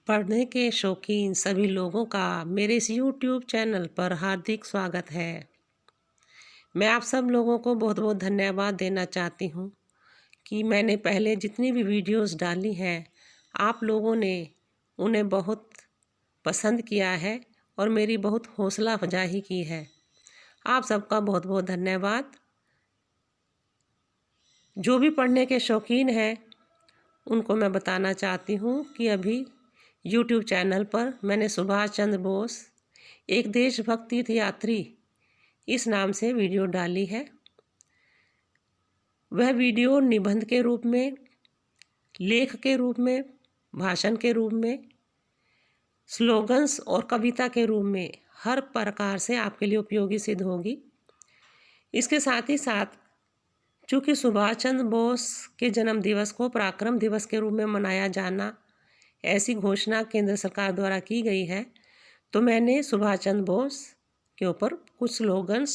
पढ़ने के शौकीन सभी लोगों का मेरे इस YouTube चैनल पर हार्दिक स्वागत है। मैं आप सब लोगों को बहुत बहुत धन्यवाद देना चाहती हूँ कि मैंने पहले जितनी भी वीडियोस डाली हैं आप लोगों ने उन्हें बहुत पसंद किया है और मेरी बहुत हौसला अफजाई की है। आप सबका बहुत बहुत धन्यवाद। जो भी पढ़ने के शौकीन हैं उनको मैं बताना चाहती हूँ कि अभी YouTube चैनल पर मैंने सुभाष चंद्र बोस एक देशभक्ति यात्री इस नाम से वीडियो डाली है। वह वीडियो निबंध के रूप में, लेख के रूप में, भाषण के रूप में, स्लोगन्स और कविता के रूप में हर प्रकार से आपके लिए उपयोगी सिद्ध होगी। इसके साथ ही साथ चूँकि सुभाष चंद्र बोस के जन्म दिवस को पराक्रम दिवस के रूप में मनाया जाना ऐसी घोषणा केंद्र सरकार द्वारा की गई है, तो मैंने सुभाष चंद्र बोस के ऊपर कुछ स्लोगन्स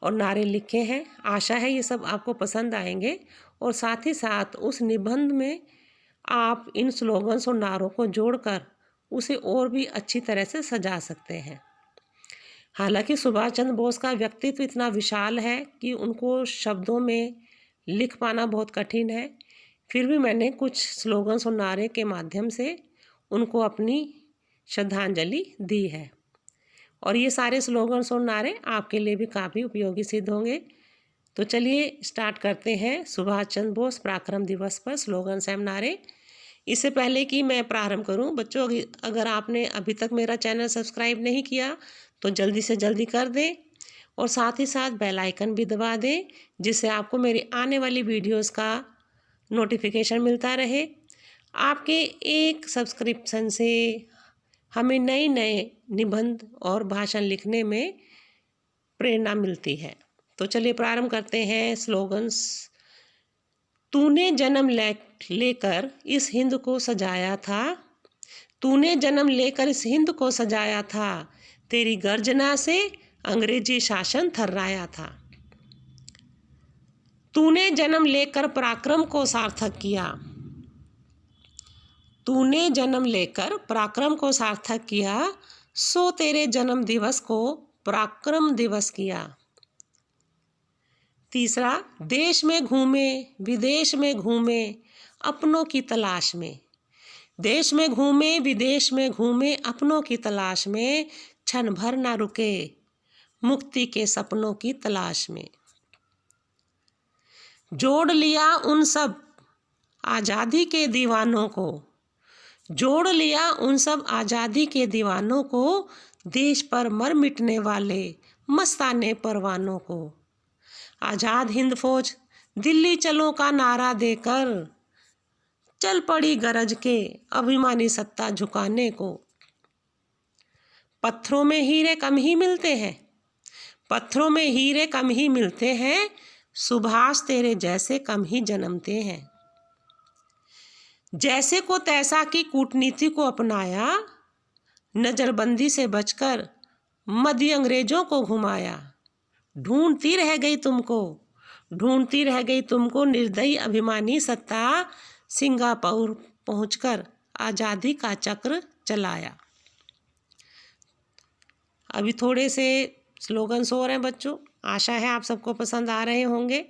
और नारे लिखे हैं। आशा है ये सब आपको पसंद आएंगे और साथ ही साथ उस निबंध में आप इन स्लोगन्स और नारों को जोड़कर उसे और भी अच्छी तरह से सजा सकते हैं। हालांकि सुभाष चंद्र बोस का व्यक्तित्व इतना विशाल है कि उनको शब्दों में लिख पाना बहुत कठिन है, फिर भी मैंने कुछ स्लोगन्स और नारे के माध्यम से उनको अपनी श्रद्धांजलि दी है और ये सारे स्लोगन्स और नारे आपके लिए भी काफ़ी उपयोगी सिद्ध होंगे। तो चलिए स्टार्ट करते हैं सुभाष चंद्र बोस पराक्रम दिवस पर स्लोगन्स एवं नारे। इससे पहले कि मैं प्रारंभ करूं, बच्चों अगर आपने अभी तक मेरा चैनल सब्सक्राइब नहीं किया तो जल्दी से जल्दी कर दें और साथ ही साथ बेल आइकन भी दबा दें, जिससे आपको मेरी आने वाली वीडियोस का नोटिफिकेशन मिलता रहे। आपके एक सब्सक्रिप्शन से हमें नए नए निबंध और भाषण लिखने में प्रेरणा मिलती है। तो चलिए प्रारंभ करते हैं स्लोगन्स। तूने जन्म लेकर इस हिंद को सजाया था, तूने जन्म लेकर इस हिंद को सजाया था, तेरी गर्जना से अंग्रेजी शासन थर्राया था। तूने जन्म लेकर पराक्रम को सार्थक किया, तूने जन्म लेकर पराक्रम को सार्थक किया, सो तेरे जन्म दिवस को पराक्रम दिवस किया। तीसरा, देश में घूमे विदेश में घूमे अपनों की तलाश में, देश में घूमे विदेश में घूमे अपनों की तलाश में, क्षण भर ना रुके मुक्ति के सपनों की तलाश में। जोड़ लिया उन सब आज़ादी के दीवानों को, जोड़ लिया उन सब आज़ादी के दीवानों को, देश पर मर मिटने वाले मस्ताने परवानों को। आज़ाद हिंद फौज दिल्ली चलो का नारा देकर चल पड़ी गरज के अभिमानी सत्ता झुकाने को। पत्थरों में हीरे कम ही मिलते हैं, पत्थरों में हीरे कम ही मिलते हैं, सुभाष तेरे जैसे कम ही जन्मते हैं। जैसे को तैसा की कूटनीति को अपनाया, नजरबंदी से बचकर मध्य अंग्रेजों को घुमाया। ढूंढती रह गई तुमको, ढूंढती रह गई तुमको निर्दयी अभिमानी सत्ता, सिंगापुर पहुंचकर आज़ादी का चक्र चलाया। अभी थोड़े से स्लोगन्स हो रहे हैं बच्चों, आशा है आप सबको पसंद आ रहे होंगे।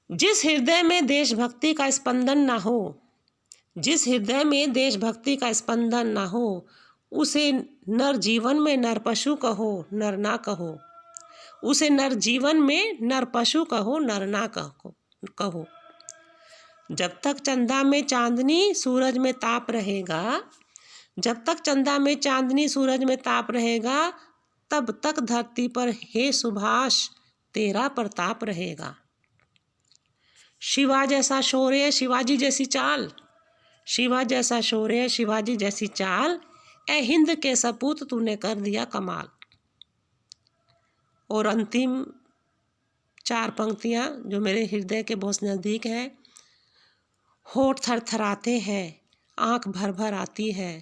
जिस हृदय में देशभक्ति का स्पंदन ना हो, जिस हृदय में देशभक्ति का स्पंदन ना हो, उसे नर जीवन में नर पशु कहो नर ना कहो, उसे नर जीवन में नर पशु कहो नर ना कहो। जब तक चंदा में चांदनी सूरज में ताप रहेगा, जब तक चंदा में चांदनी सूरज में ताप रहेगा, तब तक धरती पर हे सुभाष तेरा प्रताप रहेगा। शिवा जैसा शौर्य शिवाजी जैसी चाल, शिवा जैसा शौर्य शिवाजी जैसी चाल, ए हिंद के सपूत तूने कर दिया कमाल। और अंतिम चार पंक्तियाँ जो मेरे हृदय के बहुत नज़दीक हैं। होठ थरथराते हैं आँख भर भर आती है,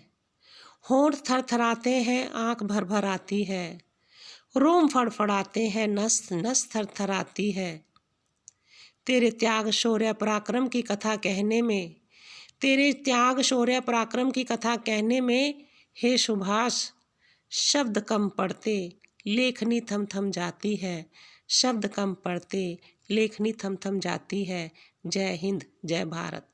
होठ थरथराते हैं आँख भर भर आती है, रोम फड़फड़ाते हैं नस नस थरथराती है। तेरे त्याग शौर्य पराक्रम की कथा कहने में, तेरे त्याग शौर्य पराक्रम की कथा कहने में हे सुभाष शब्द कम पड़ते, लेखनी थम थम जाती है। शब्द कम पड़ते, लेखनी थम थम जाती है। जय हिंद, जय भारत।